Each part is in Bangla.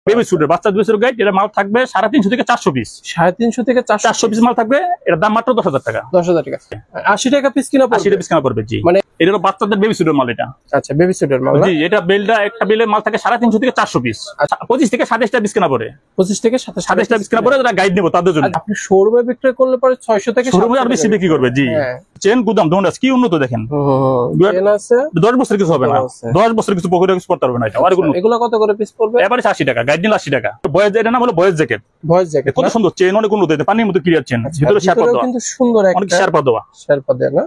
বেবি স্যুটের বাচ্চা 2 বছরের গাইড, এটা মাল থাকবে 350 থেকে 400 পিস। 350 থেকে 400 পিস মাল থাকবে, এর দাম মাত্র 10,000 টাকা। 10,000 টাকা। 80 টাকা পিস কিনা পড়বে? 80 টাকা পিস কিনা পড়বে, জি। মানে এটা হলো বাচ্চাদের বেবি স্যুটের মাল এটা। আচ্ছা, বেবি স্যুটের মাল, জি। এটা বেলটা একটা বেলের মাল থাকে 350 থেকে 400 পিস। 25 থেকে 27 টাকা পিস কিনা পড়ে। 25 থেকে 27 টাকা পিস কিনা পড়ে, যারা গাইড নেব তাদের জন্য। আপনি শোরুমে বিক্রি করলে পরে 600 থেকে 700 শোরুমে আর বেশি বিক্রি করবে, জি। চেন গুদাম দোকান কি উন্নত দেখেন। চেন আছে 10 বছর কিছু হবে না, 10 বছর কিছু পকেটে কিছু করতে পারবে না এটা। আর এগুলো কত করে পিস পড়বে? এবারে 80 টাকা, গাইড নিলে 80 টাকা। বয়েজ, এটা নাম হলো বয়েজ জ্যাকেট। বয়েজ জ্যাকেট কত সুন্দর চেন, অনেক উন্নত, পানির মতো ক্লিয়ার চেন, ভিতরে শেরপা দেওয়া, কিন্তু সুন্দর একটা অনেক শেরপা দেওয়া। শেরপা দেওয়া না?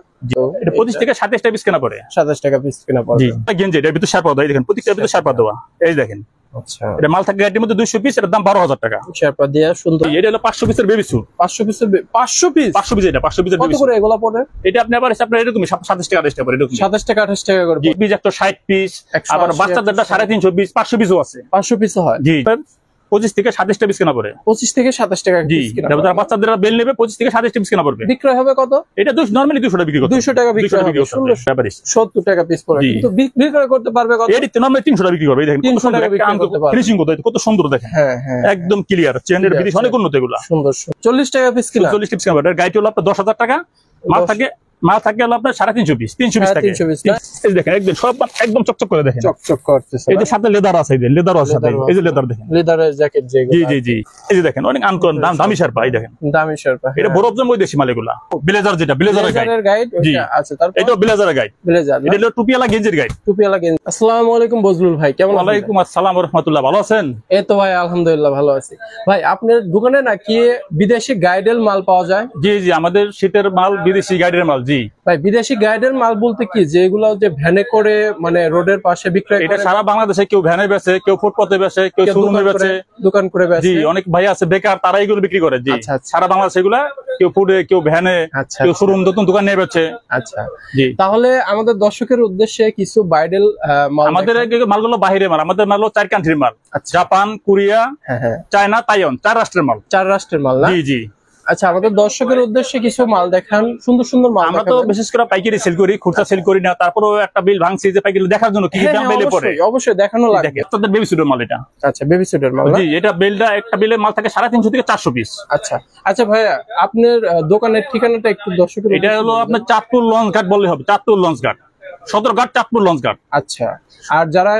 এটা 25 থেকে 27 টাকা পিস কেনা পড়ে। 27 টাকা পিস কিনা পড়বে। জি। গেঞ্জি, এটার ভিতরে শেরপা দেওয়া, এই দেখেন প্রত্যেকটার ভিতরে শেরপা দেওয়া, এই দেখেন। আচ্ছা, এটা মাল থাকে গাইডের মধ্যে 200 পিস, এর দাম 12,000 টাকা। শেরপা দেয়া সুন্দর। এটা হলো 500 পিসের baby sweet. 500 piece 500 piece 500 piece, এটা 500 পিসের কত বেবি করে স্যুট। এগুলা পড়ে? এটা আপনি আবার আপনার এরকমই 27 টাকা 28 টাকা পড়ে, এরকম 27 টাকা 28 টাকা করে। জি। পিস একটা 60 পিস, আবার বাচ্চাদেরটা 350 পিস, 500 পিসও আছে। 500 পিস হয়, জি। 25 থেকে 27 টাকা পিস কেনা পড়ে। 25 থেকে 27 টাকা জি। পিস কিনা। যারা বাচ্চাদের বেল নেবে 25 থেকে 27 টাকা পিস কেনা পড়বে। বিক্রয় হবে কত? এটা নরমালি 200 টাকা বিক্রি করতে 200 টাকা বিক্রয় হবে। 70 টাকা পিস পড়ে, কিন্তু বিক্রয় করতে পারবে কত? এটি নরমালি 300 টাকা বিক্রি করবে। এই দেখেন 300 টাকা বিক্রি করতে পারবে। ফিনিশিং কত সুন্দর দেখেন। হ্যাঁ হ্যাঁ, একদম ক্লিয়ার, চেনের বিদেশ অনেক উন্নত এগুলা। সুন্দর। 40 টাকা পিস কিনা। 40 টিপস কেনা পড়ে। গাইড হলো আপনার 10,000 টাকা। মাল থাকে হলো আপনার 350 পিস, 300 পিস থাকে। 300 পিস। এই দেখেন একদম সব একদম চকচক করে দেখেন, চকচক করতেছে। এই যে সাথে লেদার আছে, এই যে লেদার আছে সাথে, এই যে লেদার দেখেন, লেদারের জ্যাকেট যেগুলো। জি জি জি। এই যে দেখেন অনেক আনকন দামি শেরপা, এই দেখেন দামি শেরপা। এটা বরফ জম বৈদেশি মাল এগুলা। ব্লেজার, যেটা ব্লেজারের গাইড, জি। আচ্ছা, তারপর এটা ব্লেজারের গাইড। ব্লেজার, এটা হলো টুপিওয়ালা গেঞ্জির গাইড। টুপিওয়ালা গেঞ্জি। আসসালামু আলাইকুম বজলুল ভাই, কেমন আছেন? ওয়ালাইকুম আসসালাম ওয়া রাহমাতুল্লাহ, ভালো আছেন? এই তো ভাই আলহামদুলিল্লাহ ভালো আছি। ভাই আপনার দোকানে নাকি বিদেশি গাইডের মাল পাওয়া যায়? জি জি, আমাদের শীতের মাল বিদেশি গাইডের মাল। জি ভাই, বিদেশি গাইডের মাল বলতে কি, যেগুলো যে ভ্যানে করে মানে রোডের পাশে বিক্রয় করে? এটা সারা বাংলাদেশে কেউ ভ্যানে বেচে, কেউ ফুটপাতে বেচে, কেউ শোরুমে বেচে, দোকান করে বেচে। জি। অনেক ভাই আছে বেকার, তারা এগুলো বিক্রি করে। জি। আচ্ছা, আচ্ছা। সারা বাংলাদেশে এগুলা কেউ ফুডে, কেউ ভ্যানে, আচ্ছা, কেউ শোরুম নতুন দোকান নিয়ে বেচে। আচ্ছা। জি। তাহলে আমাদের দর্শকের উদ্দেশ্যে কিছু ব্রাইডাল মাল। আমাদের মালগুলো বাইরের মাল, আমাদের মাল 4 কান্ট্রির মাল। আচ্ছা। জাপান, কোরিয়া, হ্যাঁ, চায়না, তাইওয়ান, 4 রাষ্ট্রের মাল। 4 রাষ্ট্রের মাল না? জি জি। আচ্ছা, আমাদের দর্শকের উদ্দেশ্যে কিছু মাল দেখান, সুন্দর সুন্দর মাল। আমরা তো বিশেষ করে পাইকারি সেল করি, খুচরা সেল করি না। তারপরেও একটা বিল ভাঙছি যে পাইকারি দেখার জন্য কি কি দাম বেলে পড়ে। অবশ্যই দেখানো লাগবে। দেখেন তাদের বেবি স্যুটের মাল এটা। আচ্ছা, বেবি স্যুটের মাল। জি। এটা বেলটা একটা বেলের মাল থাকে 350 থেকে 400 পিস। আচ্ছা আচ্ছা ভাইয়া, আপনার দোকানের ঠিকানাটা একটু দর্শকের। এটা হলো আপনার চাঁদপুর লঞ্চ ঘাট বললে হবে, চাঁদপুর লঞ্চ ঘাট, সদরঘাট, চাঁদপুর লঞ্চ ঘাট। আচ্ছা, আর যারা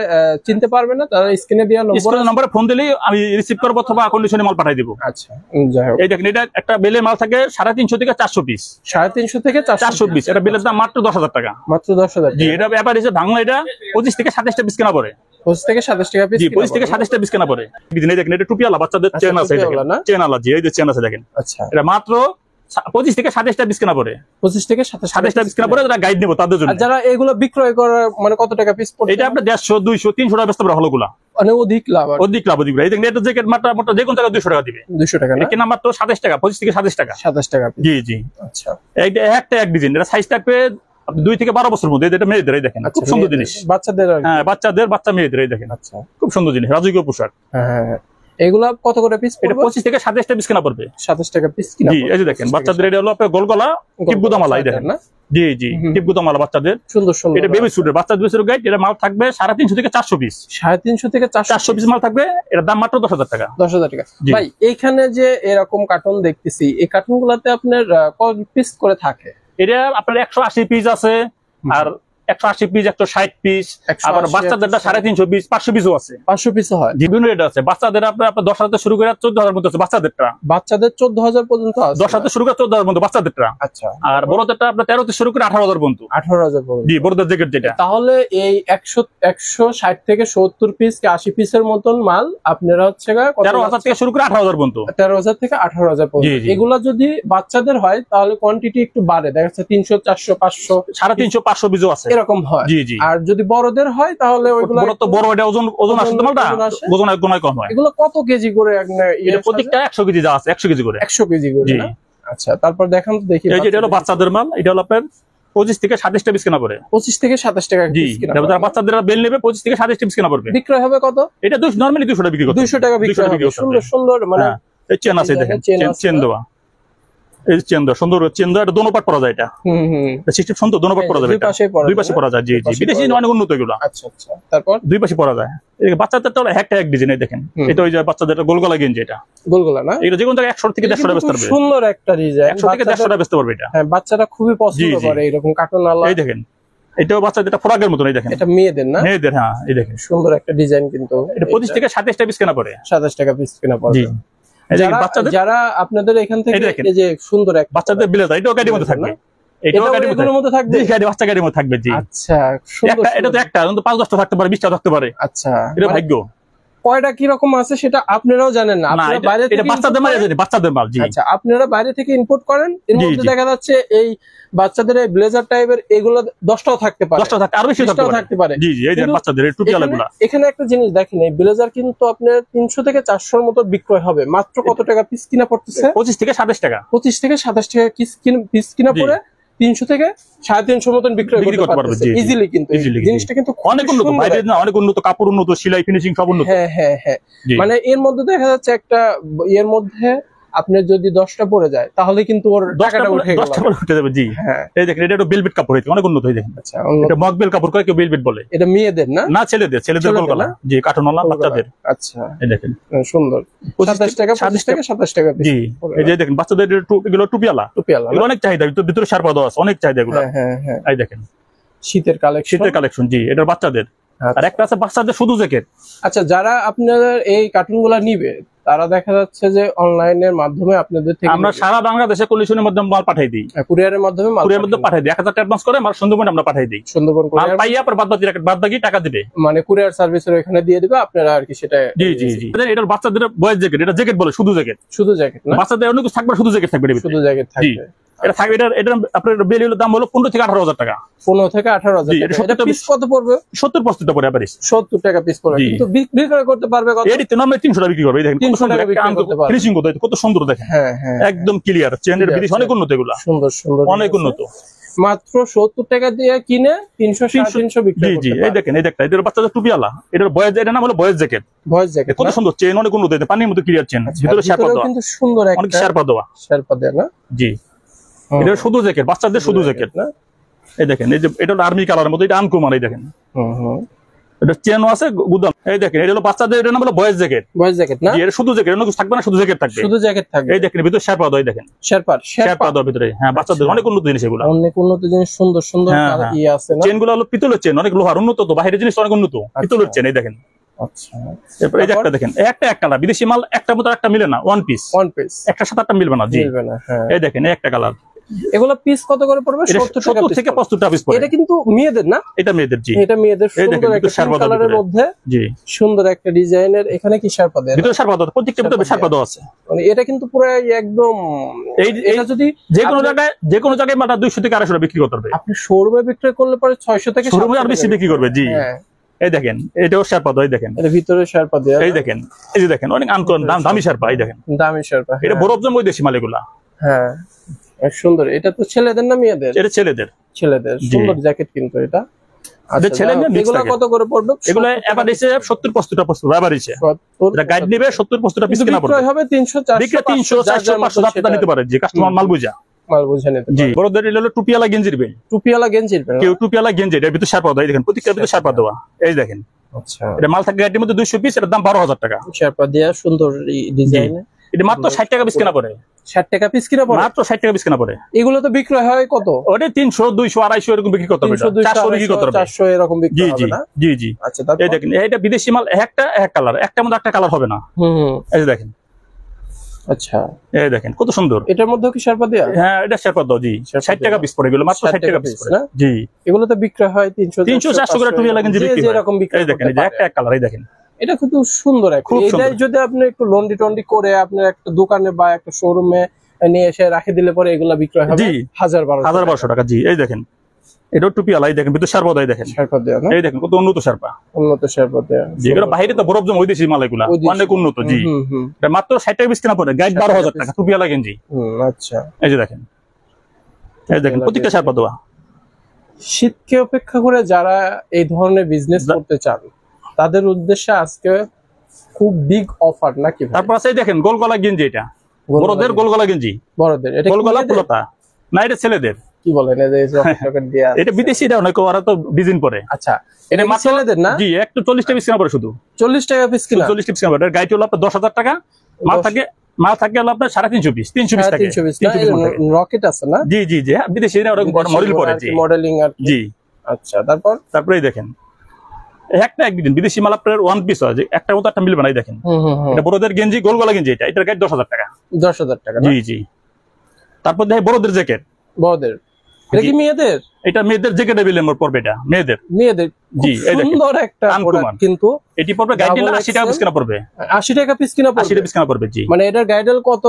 চিনতে পারবে না তারা স্ক্রিনে দেওয়া নম্বরে ফোন দিলেই আমি রিসিভ করবো অথবা কন্ডিশনে মাল পাঠিয়ে দিব। আচ্ছা, যাই হোক। এই দেখেন এটা একটা বেলের মাল থাকে 350 থেকে 400 পিস। 350 থেকে 400 পিস। এটা বেলের দাম মাত্র 10,000 টাকা। মাত্র 10,000। জি। এটা ব্যাপার হিসেবে ভাঙলে এটা 25 থেকে 27 টা পিস কেনা পড়ে। 25 থেকে 27 টাকা পিস। জি, 25 থেকে 27 টা পিস কেনা পড়ে। এই দেখেন এটা টুপিওয়ালা বাচ্চাদের চেন আছে, চেন আলা। জি, এই যে চেন আছে দেখেন। আচ্ছা, এটা মাত্র 25 থেকে 27 টা পিস কেনা পড়ে। 25 থেকে 27 টা পিস কেনা পড়ে, যারা গাইড নেব তাদের জন্য। আর যারা এগুলো বিক্রয় করে মানে কত টাকা পিস পড়ে? এটা আপনার 150, 200, 300 টাকা বেচতে পারে হলোগুলা। মানে অধিক লাভ। অধিক লাভ। এই দেখেন এটা জ্যাকেট মাত্র যে কোন টাকা 200 টাকা দিবে। 200 টাকা না? এটা কেনা মাত্র 27 টাকা, 25 থেকে 27 টাকা। 27 টাকা পিস। জি জি। আচ্ছা, এইটা একটা এক ডিজাইন। এটা সাইজ থাকবে 2 থেকে 12 বছরের মধ্যে। এটা মেয়েদের, এই দেখেন খুব সুন্দর জিনিস। বাচ্চাদের? হ্যাঁ, বাচ্চা মেয়েদের, এই দেখেন। আচ্ছা, খুব সুন্দর জিনিস, রাজকীয় পোশাক। হ্যাঁ। এগুলা কত করে পিস পড়বে? এটা 25 থেকে 27 টা পিস কেনা পড়বে। 27 টাকা পিস কিনা? জি। এই যে দেখেন বাচ্চাদের এটা হলো আপনার গোলগলা টিপগুদামালা, এই দেখেন না? জি জি, টিপগুদামালা বাচ্চাদের সুন্দর সুন্দর। এটা বেবি স্যুটের বাচ্চা 2 বছরের গাইড। এটা মাল থাকবে 350 থেকে 400 পিস। 350 থেকে 400 পিস মাল থাকবে, এর দাম মাত্র 10,000 টাকা। 10,000 টাকা। ভাই, এইখানে যে এরকম কার্টুন দেখতেছি, এই কার্টুন গুলাতে আপনার কত পিস করে থাকে? এটা আপনার 180 পিস আছে, আর 180 পিস, 160 পিস, আবার বাচ্চাদেরটা 350 পিস, 500 পিসও আছে। 500 পিসও হয়? বিভিন্ন রেট আছে। বাচ্চাদের আপনার 10,000 থেকে শুরু করে 14,000 পর্যন্ত আছে বাচ্চাদেরটা। বাচ্চাদের 14,000 পর্যন্ত আছে? 10,000 থেকে শুরু করে 14,000 পর্যন্ত বাচ্চাদেরটা। আচ্ছা। আর বড়দেরটা আপনার 13 থেকে শুরু করে 18,000 পর্যন্ত। 18,000 পর্যন্ত? জি, বড়দের জ্যাকেট যেটা। তাহলে এই 160 থেকে 70 পিস কি 80 পিসের মতন মাল আপনারা হচ্ছে 13,000 থেকে শুরু করে 18,000 পর্যন্ত। 13,000 থেকে 18,000 পর্যন্ত। এগুলা যদি বাচ্চাদের হয় তাহলে কোয়ান্টিটি একটু বাড়ে, দেখা যাচ্ছে 300, 400, 500, 350, 500 পিসও আছে, এরকম হয়। জি জি। আর যদি বড়দের হয় তাহলে ওইগুলো বড় তো বড়, এটা ওজন আসে তো মালটা, ওজন এক গুণায় কম হয়। এগুলো কত কেজি করে? এটা প্রত্যেকটা 100 কেজি যা আছে, 100 কেজি করে। 100 কেজি করে না? আচ্ছা, তারপর দেখান তো দেখি। এই যে এটা হলো বাচ্চাদের মাল। এটা হলো আপনার 25 থেকে 27 টা পিস কেনা পড়ে। 25 থেকে 27 টাকা জি। পিস কিনা? যারা বাচ্চাদের বেল নেবে 25 থেকে 27 টা পিস কেনা পড়বে। বিক্রয় হবে কত? এটা নরমালি 200 টাকা বিক্রি করতে। 200 টাকা বিক্রয় হবে। সুন্দর সুন্দর মানে চেন আছে দেখেন, চেন দেওয়া। এই চেন দেওয়া সুন্দর চেন দেওয়া, এটা দোনো পাট পরা যায়, এটা সিস্টেম সুন্দর, দোনো পাট পরা যাবে, দুই পাশে পরা যায়। জি জি, বিদেশি অনেক উন্নত এগুলো। আচ্ছা আচ্ছা, তারপর দুই পাশে পরা যায়। বাচ্চাদেরটা হলো একটা এক ডিজাইন, দেখেন এটা ওই যে বাচ্চাদের গোলগলা গেঞ্জি, এটা গোলগলা না, এটা যে কোনো জায়গায় 100 থেকে 150 টাকা বেচতে পারবে। সুন্দর একটা ডিজাইন, 100 থেকে 150 টাকা বেচতে পারবে এটা। হ্যাঁ, বাচ্চারা খুবই পছন্দ করে এরকম কার্টুন আলা। এই দেখেন এটাও বাচ্চাদের ফ্রকের মতন, এই দেখেন এটা মেয়েদের না, মেয়েদের। হ্যাঁ, এই দেখেন সুন্দর একটা ডিজাইন, কিন্তু এটা 25 থেকে 27 টাকা পিস কেনা পড়ে, 27 টাকা পিস কেনা পড়ে। জি, বাচ্চাদের যারা আপনাদের এখান থেকে এই যে সুন্দর একটা বাচ্চাদের ব্লেজার, এটাও গাড়ির মধ্যে থাকবে, এটাও গাড়ির মধ্যে থাকবে, জি গাড়ি বাচ্চা গাড়ির মধ্যে থাকবে। জি, আচ্ছা, সুন্দর। এটা তো একটা, কিন্তু 5-10টা থাকতে পারে, 20টা থাকতে পারে। আচ্ছা, এটা ভাগ্য। কয়টা কি রকম আছে সেটা আপনারাও জানেন না, আপনারা বাইরে থেকে, এটা বাচ্চাদের মাল, বাচ্চাদের মাল। জি, আচ্ছা, আপনারা বাইরে থেকে ইম্পোর্ট করেন, এর মধ্যে দেখা যাচ্ছে এই বাচ্চাদের এই ব্লেজার টাইপের এগুলো 10টাও থাকতে পারে, 10টা থাকতে, আরো বেশি থাকতে পারে। জি জি, এই যে বাচ্চাদের টুপি আলাগুলা। এখানে একটা জিনিস দেখেন, এই ব্লেজার কিন্তু আপনার 300 থেকে 400 এর মতো বিক্রয় হবে, মাত্র কত টাকা পিস কিনা পড়তেছে? 25 থেকে 27 টাকা, 25 থেকে 27 টাকা পিস কিনা পড়ে 300 থেকে 350 মতন বিক্রয় করতে পারবে ইজিলি। কিন্তু জিনিসটা কিন্তু অনেক উন্নত, বাইরের না, অনেক উন্নত, কাপড় উন্নত, সেলাই ফিনিশিং সব উন্নত। হ্যাঁ হ্যাঁ হ্যাঁ, মানে এর মধ্যে দেখা যাচ্ছে একটা এর মধ্যে আপনার যদি 10টা পড়ে যায় তাহলে কিন্তু ওর টাকাটা উঠে যাবে। জি, এই দেখেন এটা বেলভেট কাপড়, অনেক উন্নত। এই দেখেন, আচ্ছা, এটা মকবেল কাপড় কয়, কেউ বেলভেট বলে। এটা মেয়েদের না, না ছেলেদের, ছেলেদের গোলগলা। জি, কাটনওয়ালা বাচ্চাদের। আচ্ছা, এই দেখেন সুন্দর, 27 টাকা, 25 থেকে 27 টাকা। জি, এই যে দেখেন বাচ্চাদের এগুলো টুপিয়ালা, এগুলো অনেক চাহিদা, ভিতরে শার্পা দেওয়া আছে, অনেক চাহিদা এগুলো। হ্যাঁ হ্যাঁ, এই দেখেন শীতের কালেকশন। জি, এটা বাচ্চাদের। আর একটা আছে বাচ্চাদের শুধু জ্যাকেট। আচ্ছা, যারা আপনাদের এই কার্টুনগুলো নিবে তারা দেখা যাচ্ছে যে অনলাইনের মাধ্যমে আপনাদের থেকে আমরা সারা বাংলাদেশে কন্ডিশনের মাধ্যমে মাল পাঠাই দিই, কুরিয়ারের মাধ্যমে পাঠাই দিই। 1000 টাকা অ্যাডভান্স করে মাল সুন্দরবন আমরা পাঠাই দিই, সুন্দরবন মাল পাইয়া পর বাদ বাকি টাকা দিবে, মানে কুরিয়ার সার্ভিসের এখানে দিয়ে দিবে আপনারা আর কি সেটা। জি জি জি, এটার বাচ্চাদের বয়েজ জ্যাকেট, এটা জ্যাকেট বলে, শুধু জ্যাকেট না, বাচ্চাদের অনেক কিছু থাকবে, শুধু জ্যাকেট থাকবে, শুধু জ্যাকেট থাকবে। এটা থাকবে, এটা আপনার বেল দাম হলো 15 থেকে 18 হাজার টাকা, 15 থেকে 18,000 টাকা। এটা পিস কত পড়বে? 70-75 টা পড়ে এভারেজ, 70 টাকা পিস পড়বে, কিন্তু বিক্রি করতে পারবে কত? এডিতে নরমালি 300 টাকা বিক্রি করবে। দেখেন 300 টাকা বিক্রি করতে পারবে, ফিনিশিং কত সুন্দর দেখেন। হ্যাঁ হ্যাঁ, একদম ক্লিয়ার, চেনের বিদেশ অনেক উন্নত, এগুলা সুন্দর সুন্দর, অনেক উন্নত। মাত্র 70 টাকা দিয়ে কিনে 300-350 বিক্রি করতে। জি জি, এই দেখেন, এই দেখটা, এটার বাচ্চাদের টুপিওয়ালা, এটার বয়েজ, এটা নাম হলো বয়েজ জ্যাকেট। কত সুন্দর চেন, অনেক উন্নত, পানির মতো ক্লিয়ার চেন, ভিতরে শার্পা দেওয়া, কিন্তু সুন্দর একটা অনেক শার্পা দেওয়া না। জি, এটা শুধু জ্যাকেট, বাচ্চাদের শুধু জ্যাকেট না। এই দেখেন, এই যে এটা হলো আর্মি কালারের মতো, এটা আনকমন। এই দেখেন, এটা চেনও আছে, গুদাম। এই দেখেন, এটা হলো বাচ্চাদের, এটা নাম হলো বয়েজ জ্যাকেট না, এটা শুধু জ্যাকেট, অন্য কিছু থাকবে না, শুধু জ্যাকেট থাকবে। এই দেখেন, ভিতরে শার্পা দেওয়া, এই দেখেন শার্পা দেওয়া ভিতরে। হ্যাঁ, বাচ্চাদের অনেক উন্নত জিনিস এগুলো, অনেক উন্নত জিনিস, সুন্দর সুন্দর আছে না। চেনগুলো হলো পিতলের চেন, অনেক লোহার, উন্নত তো, বাইরের জিনিস অনেক উন্নত, পিতলের চেন। এই দেখেন, আচ্ছা, এই যে একটা দেখেন, একটা কালার, বিদেশি মাল একটা মতো একটা মিলে না, ওয়ান পিস একটা সাথে একটা মিলবে না। জি, এই দেখেন, এই একটা কালার। এগুলো পিস কত করে পড়বে? 70 থেকে 75 টাকা পিস পড়ে। এটা কিন্তু মেয়েদের না, এটা মেয়েদের। জি, এটা মেয়েদের। সুন্দর একটা কালারের মধ্যে, জি, সুন্দর একটা ডিজাইনের। এখানে কি শার্পা দেয়া? ভিতরে শার্পা দেওয়া, প্রত্যেকটা ভিতরে শার্পা দেওয়া আছে। মানে এটা কিন্তু পুরো একদম, এটা যদি যে কোনো জায়গায় মাত্র 200 থেকে 250 টাকা বিক্রি করতে পারবে। আপনি শোরুমে বিক্রি করলে পরে 600 থেকে 700 শোরুমে আর বেশি বিক্রি করবে। জি, এই দেখেন, এটাও শার্পা দেওয়া। এই দেখেন, এর ভিতরে শার্পা দেয়া। এই দেখেন, এই যে দেখেন, অনেক আনকমন দামি শার্পা। এই দেখেন, দামি শার্পা, এটা বরফজম বৈদেশি মাল এগুলা। হ্যাঁ, সুন্দর। এটা তো ছেলেদের না মেয়েদের? এটা ছেলেদের। সুন্দর জ্যাকেট কিন্তু এটা। আচ্ছা, এগুলো কত করে পড়বে? এগুলো এভারেজে 70-75 টাকা পড়বে এভারেজে। এটা গাইড নেবে 70-75 টাকা পিস কিনা পড়বে। বিক্রয় হবে 300-400-500 টাকা নিতে পারে, যে কাস্টমার মাল বুঝা। জি, বড়দের হলো টুপিওয়ালা গেঞ্জির বেল, কেউ টুপিওয়ালা গেঞ্জি, এর ভিতরে শার্পা দেওয়া। দেখেন, প্রত্যেকটার ভিতরে শার্পা দেওয়া। এই দেখেন, আচ্ছা, এটা মাল থাকে গাইডের মধ্যে 200 পিস, এর দাম 12,000 টাকা। শার্পা দেয়া, সুন্দর ডিজাইন। এটা মাত্র 60 টাকা পিস কিনা পড়ে। 60 টাকা পিস কিনা পড়ে, মাত্র 60 টাকা পিস কিনা পড়ে। এগুলো তো বিক্রয় হয় কত? ওটা 300, 200, 250 এরকম বিক্রি করতে হবে, 400 বিক্রি করতে হবে, 400 এরকম বিক্রি হবে না। জি জি। আচ্ছা, এই দেখেন, এটা বিদেশি মাল, একটা এক কালার, একটার মধ্যে একটা কালার হবে না। এই দেখেন, আচ্ছা, এই দেখেন কত সুন্দর। এটার মধ্যে কি শার্পা দেয়া? হ্যাঁ, এটা শার্পা দাও। জি, 60 টাকা পিস পড়ে, এগুলো মাত্র 60 টাকা পিস পড়ে। জি, এগুলো তো বিক্রয় হয় 300-400 করে টুপিওয়ালা গেঞ্জি বিক্রি হয় এরকম বিক্রি। এই দেখেন, এই যে একটা এক কালার। এই দেখেন, এটা খুব সুন্দর। এটাই যদি আপনি একটু লন্ডি টন্ডি করে আপনার একটা দোকানে বা একটা শোরুমে নিয়ে এসে রাখে দিলে পরে এগুলা বিক্রয় হবে 1000-1200 টাকা। জি, এই দেখেন, এটা টুপিওয়ালা। এই দেখেন, ভিতরে শার্পা দেয়। দেখেন, শার্পা দেয়া না, এই দেখেন কত উন্নত শার্পা। দেয়া। জি, এগুলো বাইরে তো বরফজম বৈদেশি মাল, এগুলা অনেক উন্নত। জি, এটা মাত্র 60 টাকা পিস কিনা পড়ে, গাইড 12,000 টাকা টুপিওয়ালা গেঞ্জি। আচ্ছা, এই যে দেখেন, এই দেখেন, প্রত্যেকটা শার্পা দেওয়া। শীতকে অপেক্ষা করে যারা এই ধরনের বিজনেস করতে চান তাদের উদ্দেশ্যে আজকে খুব বিগ অফার নাকি? তারপর আছে, এই দেখেন, গোল গলা গেঞ্জি। এটা বড়দের গোলগলা গেঞ্জি, বড়দের এটা গোলগলা পুলতা না, এটা ছেলেদের। কি বলেন এই যে রকেট দিয়ে এটা বিদেশিরা অনেক, ওরা তো ডিজাইন পরে। আচ্ছা, এটা মাত্র ছেলেদের না? জি, একটু 40 টাকা পিস কেনা পড়ে, শুধু 40 টাকা পিস কিনা, 40 টাকা পিস কেনা পড়ে। এর গাইড হলো আপনার 10,000 টাকা, মাল থাকে হলো আপনার 350 পিস, 300 পিস থাকে। 300 পিস রকেট আছে না? জি জি জি, বিদেশিরা ওরকম মডেল পরে। জি, মডেলিং আর জি। আচ্ছা, তারপরে দেখেন একটা একদিন বিদেশি মাল আপনার ওয়ান পিস হয়, যে একটা মতো একটা মিলবে না। এই দেখেন এটা বড়দের গেঞ্জি, গোলগলা গেঞ্জি, এটার গাইড 10,000 টাকা। 10,000 টাকা? জি জি। তারপর দেখেন বড়দের জ্যাকেট, বড়দের। এটা কি মেয়েদের? এটা মেয়েদের জ্যাকেট এভেলেবল পড়বে, এটা মেয়েদের। জি, এই দেখেন সুন্দর একটা প্রোডাক্ট, কিন্তু এটি পড়বে গাইড নিলে 80 টাকা পিস কিনা পড়বে। 80 টাকা পিস কিনা পড়বে? 80 টাকা পিস কিনা পড়বে। জি, মানে এটার গাইডেল কত?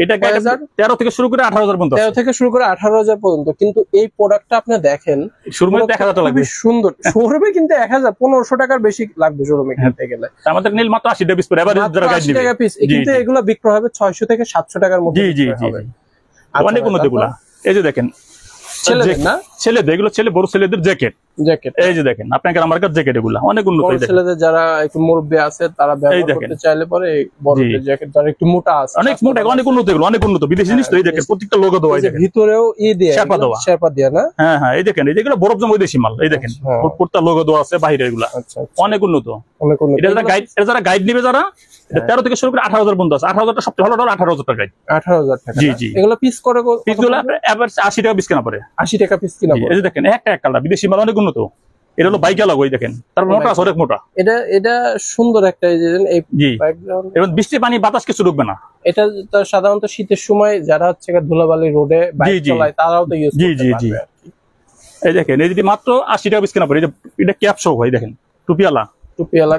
এটা গাইড 13 থেকে শুরু করে 18,000 পর্যন্ত। 13 থেকে শুরু করে 18,000 পর্যন্ত। কিন্তু এই প্রোডাক্টটা আপনি দেখেন, শুরু করে 1000 টাকা লাগবে। সুন্দর শোরুমে কিন্তু 1000 1500 টাকার বেশি লাগবে শোরুমে কিনতে গেলে। আমাদের নীল মাত্র 80 টাকা পিস পড়ে, এবারে যারা গাইড নিবে 80 টাকা পিস, কিন্তু এগুলো বিক্রি হবে 600 থেকে 700 টাকার মধ্যে। জি জি জি, অনেক উন্নত এগুলা। এই যে দেখেন ছেলেদের না? ছেলেদের, এগুলো ছেলে বড় ছেলেদের জ্যাকেট। এই যে দেখেন আপনাকে আমার কাছে জ্যাকেট, এগুলা অনেক উন্নত। বড় ছেলেদের যারা একটু মুরব্বি আছে তারা ব্যবহার করতে চাইলে পরে বড়দের জ্যাকেট, যারা একটু মোটা আছে, অনেক মোটা, অনেক উন্নত এগুলো, অনেক উন্নত বিদেশি জিনিস তো। এই দেখেন প্রত্যেকটা লোগো দেওয়া, এই দেখেন ভিতরেও দিয়ে শেরপা দেয়া না? হ্যাঁ হ্যাঁ, এই দেখেন, এই যেগুলো বরফ জমা বিদেশি মাল, এই দেখেন প্রত্যেকটা লোগো দেওয়া আছে বাইরে, এগুলা অনেক উন্নত। এটা যারা গাইড নিবে, যারা 13 থেকে শুরু করে 18,000 পর্যন্ত আছে। 18,000 টা সবচেয়ে ভালো, 18,000 টাকা গাইড। 18,000 টাকা। জি জি। এগুলো পিস করে, পিসগুলো এবার 80 টাকা পিস কেনা পড়ে। 80 টাকা পিস কিনা পড়ে। এই যে দেখেন একটা এক কালার বিদেশি মাল, অনেক উন্নত। এটা হলো বাইক লাগো, এই দেখেন তারপর মোটা আছে, অনেক মোটা। এটা সুন্দর একটা, এই ব্যাকগ্রাউন্ড। এবং বৃষ্টি পানি বাতাস কিছু ঢুকবে না। এটা তো সাধারণত শীতের সময় যারা হচ্ছে ধুলাবালি রোডে বাইক চালায় তারাও তো ইউজ করতে পারবে। জি জি। এই দেখেন, এই যদি মাত্র 80 টাকা পিস কেনা পড়ে। এই যে এটা ক্যাপ শো হয়, দেখেন টুপিওয়ালা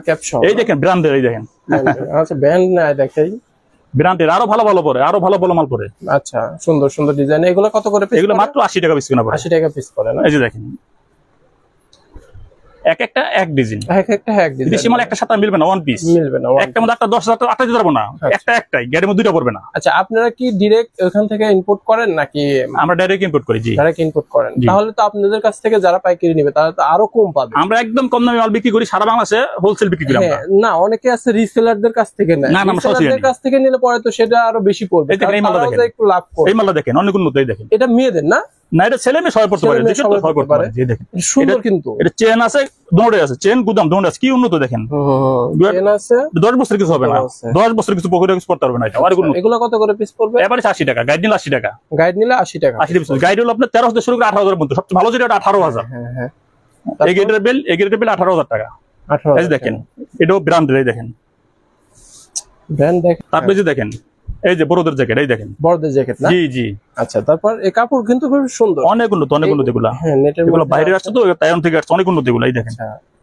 ক্যাপ শো। এই দেখেন ব্র্যান্ডের, এই দেখেন। আচ্ছা, ব্র্যান্ড না, দেখাই ব্র্যান্ডের আরো ভালো ভালো পরে, আরো ভালো ভালো মাল পরে। আচ্ছা, সুন্দর সুন্দর ডিজাইন। এগুলো কত করে পিস? এগুলো মাত্র 80 টাকা পিস কেনা পড়ে। 80 টাকা পিস করে না? এই যে দেখেন একটা এক ডিজাইন, এক ডিজাইন। বিদেশি মাল একটা সাথে মিলবে না, ওয়ান পিস মিলবে না। একটা মধ্যে 10,000 টাকা 8 দিতে পারবো না, একটাই গাড়ির মধ্যে দুইটা পড়বে না। আচ্ছা, আপনারা কি ডাইরেক্ট ওখান থেকে ইম্পোর্ট করেন নাকি? আমরা ডাইরেক্ট ইম্পোর্ট করি। জি, ডাইরেক্ট ইম্পোর্ট করেন। তাহলে তো আপনাদের কাছ থেকে যারা পাইকারি নেবে তারা তো আরো কম পাবে। আমরা একদম কম দামে মাল বিক্রি করি, সারা বাংলাদেশে হোলসেল বিক্রি করি আমরা। না, অনেকে আছে রিসেলারদের কাছ থেকে নেয়। রিসেলারদের কাছ থেকে নিলে পরে তো সেটা আরো বেশি পড়বে। এই মালটা দেখেন, একটু লাভ করবে। এই মালটা দেখেন অনেক উন্নত। এই দেখেন এটা মেয়েদের না? না, এটা ছেলে মেয়ে সবাই পড়তে পারে। দেখেন তো সবাই পড়তে পারে। এই দেখেন সুন্দর, কিন্তু এটা চেন আছে, দৌড়ে আছে, চেন গুদাম দৌড়ে আছে, কি উন্নত দেখেন। চেন আছে, 10 বছর কিছু হবে না, 10 বছর কিছু পকেটে কিছু করতে পারবে না। এটা আর কোনো। এগুলো কত করে পিস পড়বে? এবারে 80 টাকা গাইড নিলে, 80 টাকা গাইড নিলে 80 টাকা। 80 পিস গাইড হলো আপনার 13 থেকে শুরু করে 18,000 পর্যন্ত। সবচেয়ে ভালো যেটা 18,000। হ্যাঁ হ্যাঁ, এই গেটের বিল 18,000 টাকা। 18,000। এই দেখেন এটাও ব্র্যান্ডের, এই দেখেন ব্র্যান্ড দেখেন। তারপরে যে দেখেন এই যে বড়দের জ্যাকেট, এই দেখেন বড়দের জ্যাকেট না? জি জি। আচ্ছা, তারপর এই কাপড় কিন্তু খুব সুন্দর, অনেক উন্নত, অনেক উন্নত এগুলা। হ্যাঁ, নেটের এগুলো বাইরে আসছে তো, তাইওয়ান থেকে আসছে, অনেক উন্নত এগুলো। এই দেখেন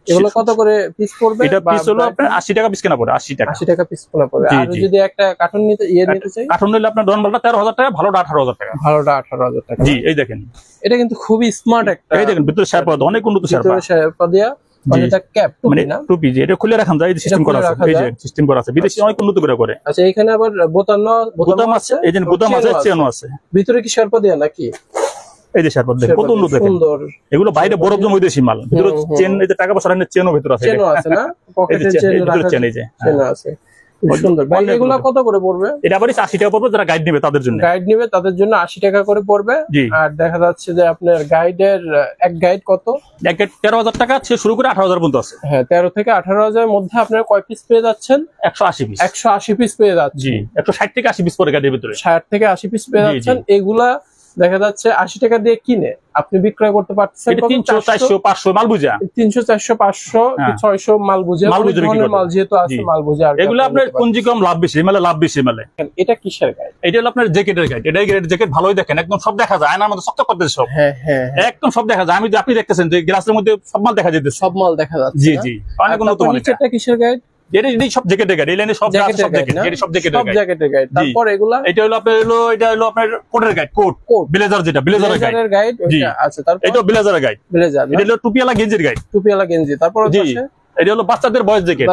এগুলো কত করে পিস পড়বে? এটা পিস হলো আপনার 80 টাকা পিস কেনা পড়ে। 80 টাকা 80 টাকা পিস কেনা পড়বে। আর যদি একটা কার্টুন নিতে চাই, কার্টুন নিলে আপনার নরমালটা 13,000 টাকা, ভালোটা 18,000 টাকা। ভালোটা 18,000 টাকা। জি, এই দেখেন এটা কিন্তু খুবই স্মার্ট একটা। এই দেখেন ভিতরে শেরপা, অনেক উন্নত শেরপা দেয়া, মানে এটা ক্যাপ টুপি না? টুপি। যে এটা খুলে রাখান যায়, এই সিস্টেম করা আছে, এই যে সিস্টেম করা আছে, বিদেশি অনেক উন্নত করে। আচ্ছা, এখানে আবার বোতাম আছে, এই যে বোতাম আছে, চেনও আছে। ভিতরে কি শেরপা দেয়া নাকি? এই যে শেরপা দেখেন কত উন্নত দেখেন। এগুলো বাইরে বরফ জমা বিদেশি মাল, ভিতরে চেন, এই যে টাকা পয়সা রাখলে চেনও ভিতরে আছে। চেনও আছে না? পকেটে চেন রাখা, চেন এই যে চেন আছে। সুন্দর। ভাই, এগুলো কত করে পড়বে? এটা আবার 80 টাকা পড়বে যারা গাইড নেবে তাদের জন্য। গাইড নেবে তাদের জন্য 80 টাকা করে পড়বে। আর দেখা যাচ্ছে যে আপনার গাইডের এক গাইড কত? এক গাইড 13,000 টাকা থেকে শুরু করে 18,000 পর্যন্ত আছে। হ্যাঁ, 13 থেকে 18,000 এর মধ্যে আপনারা কয় পিস পেয়ে যাচ্ছেন? 180 পিস। 180 পিস পেয়ে যাচ্ছেন। জি, 160 থেকে 80 পিস পড়ে গাইডের ভিতরে। 60 থেকে 80 পিস পেয়ে যাচ্ছেন। এগুলা দেখা যাচ্ছে 80 টাকা দিয়ে কিনে আপনি বিক্রয় করতে পারছেন 300 400 500 মাল বুঝা, 300 400 500 600 মাল বুঝে, মাল যেহেতু আছে মাল বুঝে। আর এগুলো আপনার পুঁজি কম লাভ বেশি, মানে লাভ বেশি। মানে এটা কিসের গাইড? এটা হলো আপনার জ্যাকেটের গাইড। এটা জ্যাকেট ভালোই দেখেন, একদম সব দেখা যায়, আয়নার মধ্যে সব করতে সব। হ্যাঁ হ্যাঁ, একদম সব দেখা যায়। আমি আপনি দেখতেছেন যে গ্লাসের মধ্যে সব মাল দেখা যাচ্ছে, সব মাল দেখা যাচ্ছে। জি জি, অনেক উন্নত মানের। এটা কিসের গাইড? এটা সব জ্যাকেটের গাইড। এই লাইনে সব জ্যাকেটের গাইড। তারপর এগুলা এটা হলো আপনার কোটের গাইড, কোট ব্লেজার, যেটা ব্লেজারের গাইড। আচ্ছা, তারপর এটা ব্লেজারের গাইড। এটা হলো টুপিওয়ালা গেঞ্জির গাইড। টুপিওয়ালা গেঞ্জি। তারপর এটা হলো বাচ্চাদের বয়স জ্যাকেট।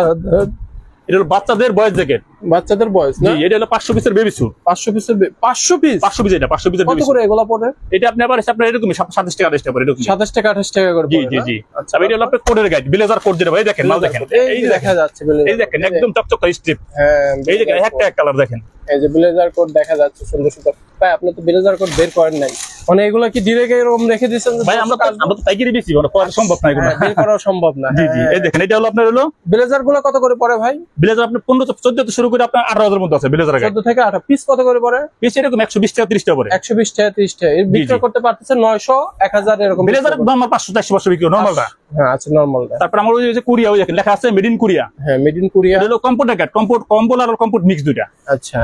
এটা হলো বাচ্চাদের বয়েজ জ্যাকেট। বাচ্চাদের বয়স না? জি, এটা হলো 500 পিসের বেবি স্যুট। 500 পিসের 500 পিস 500 পিস, এটা 500 পিসের কত বেবি করে এগুলা পড়ে? এটা আপনি আবার আপনার এরকমই 27 টাকা 28 টাকা পড়ে এরকম। 27 টাকা 28 টাকা করে জি পড়ে জি না? জি। আচ্ছা, তবে এটা হলো আপনার কোডের গাইড, ব্লেজার কোড যেটা ভাই দেখেন, মাল দেখেন। এই যে দেখা যাচ্ছে এই দেখেন একদম চকচকা স্ট্রিপ। হ্যাঁ, এই দেখেন একটা এক কালার দেখেন। এই যে ব্লেজার কোড দেখা যাচ্ছে সুন্দর সুন্দর। ভাই আপনি তো ব্লেজার কোড বের করেন নাই, মানে এগুলা কি ডিরেক্ট এরকম রেখে দিয়েছেন? ভাই আমরা তো পাইকারি বেশি, মানে করা সম্ভব না এগুলো। বের করা সম্ভব না। জি জি। এই দেখেন এটা হলো আপনার হলো ব্লেজার গুলো কত করে পড়ে ভাই? ব্লেজার আপনি 15 14 শুরু করে আপনার 18,000 এর মধ্যে আছে ব্লেজার গাইড। 14 থেকে 18 পিস কত করে পড়ে? পিস এরকম 120 টাকা 30 টাকা পড়ে। 120 টাকা 30 টাকা এর বিক্রি করতে পারতেছে 900 1000 এরকম। ব্লেজারের দাম 500 400 বিক্রি নরমালটা। হ্যাঁ আচ্ছা, নরমালটা। তারপর আমার ওই যে কোরিয়া, ওই দেখেন লেখা আছে মেড ইন কোরিয়া। হ্যাঁ, মেড ইন কোরিয়া। এটা হলো কম্পোর্ট গাইড, কম্বল আর কম্পোর্ট মিক্স দুইটা। আচ্ছা।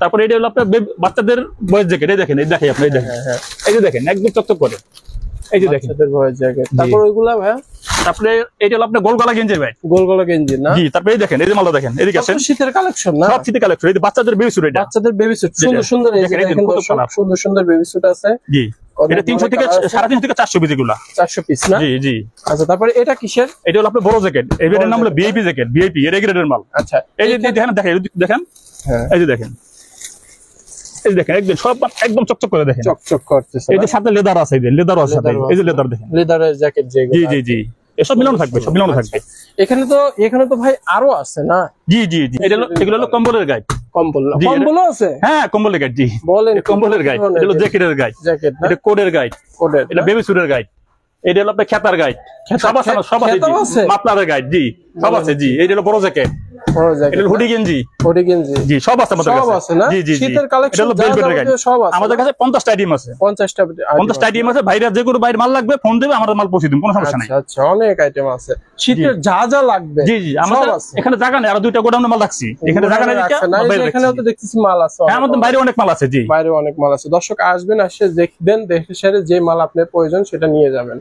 তারপরে এটা হলো আপনার বাচ্চাদের বয়েজ জ্যাকেট। এই দেখেন, এই দেখাই আপনি, এই দেখেন, এই যে দেখেন একদম চকচক করে, এই যে দেখেন বাচ্চাদের বয়েজ জ্যাকেট। তারপর ওইগুলা ভাই, তারপরে এটা হলো আপনার গোল গলা গেঞ্জি ভাই, গোল গলা গেঞ্জি না? জি। তারপরে এই দেখেন, এই যে মালটা দেখেন, এদিকে আসেন, শীতের কালেকশন না? সব শীতের কালেকশন। এই যে বাচ্চাদের বেবি স্যুট, এটা বাচ্চাদের বেবি স্যুট সুন্দর সুন্দর, এই যে দেখেন, দেখেন কত দর্শক, কালার। সুন্দর সুন্দর বেবি স্যুট আছে। জি, এটা 300 থেকে 350 থেকে 400 পিস এগুলা। 400 পিস না? জি জি। আচ্ছা, তারপরে এটা কিসের? এটা হলো আপনার বড় জ্যাকেট, এই এর নাম হলো ভিআইপি জ্যাকেট, ভিআইপি এর গ্রেডের মাল। আচ্ছা, এই যে দেখেন, দেখেন, হ্যাঁ এই যে দেখেন, এই যে দেখেন একদম সব একদম চকচক করে দেখেন, চকচক করতেছে। এই যে সাথে লেদার আছে, এই যে লেদার আছে সাথে, এই যে লেদার দেখেন, লেদারের জ্যাকেট যেগুলো। জি জি জি, এসব মিলানো থাকবে, সব মিলানো থাকবে। এখানে তো ভাই আরো আছে না? জি জি জি। এগুলো হলো কম্বলের গাইড। কম্বল, জি, কম্বলও আছে? হ্যাঁ, কম্বলের গাইড। জি, বলেন, কম্বলের গাইড। এটা হলো জ্যাকেটের গাইড, জ্যাকেট না? এটা কোডের গাইড, কোডের। এটা বেবি স্যুটের গাইড, এটা হলো আপনার খেতার গাইড, সব আছে, সব আছে। খেতাও আছে? মাফলারের গাইড, জি সব আছে। জি, এটা হলো বড় জ্যাকেট, বড় জ্যাকেট, এটা হলো হুডি গেঞ্জি, হুডি গেঞ্জি, জি সব আছে আমাদের কাছে। সব আছে না? জি জি জি। শীতের এটা কালেকশন হলো বেলভেটের গাইড, সব আছে আমাদের কাছে 50টা আইটেম আছে। 50টা 50টা আইটেম আছে। ভাইরা যে কোনো বাইরে মাল লাগবে ফোন দেবে, আমাদের মাল পৌঁছে দিন, কোনো সমস্যা নাই। আচ্ছা আচ্ছা, অনেক আইটেম আছে শীতের যা যা লাগবে। জি জি, আমাদের এখানে জায়গা নেই, আর দুইটা গোডাউনে মাল রাখছি, এখানে জায়গা নেই। এখানেও তো দেখতেছি মাল আছে, হ্যাঁ আমাদের বাইরে অনেক মাল আছে। জি, বাইরে অনেক মাল আছে। দর্শক আসবেন, আসে দেখবেন, দেখে সেরে যে মাল আপনার প্রয়োজন সেটা নিয়ে যাবেন।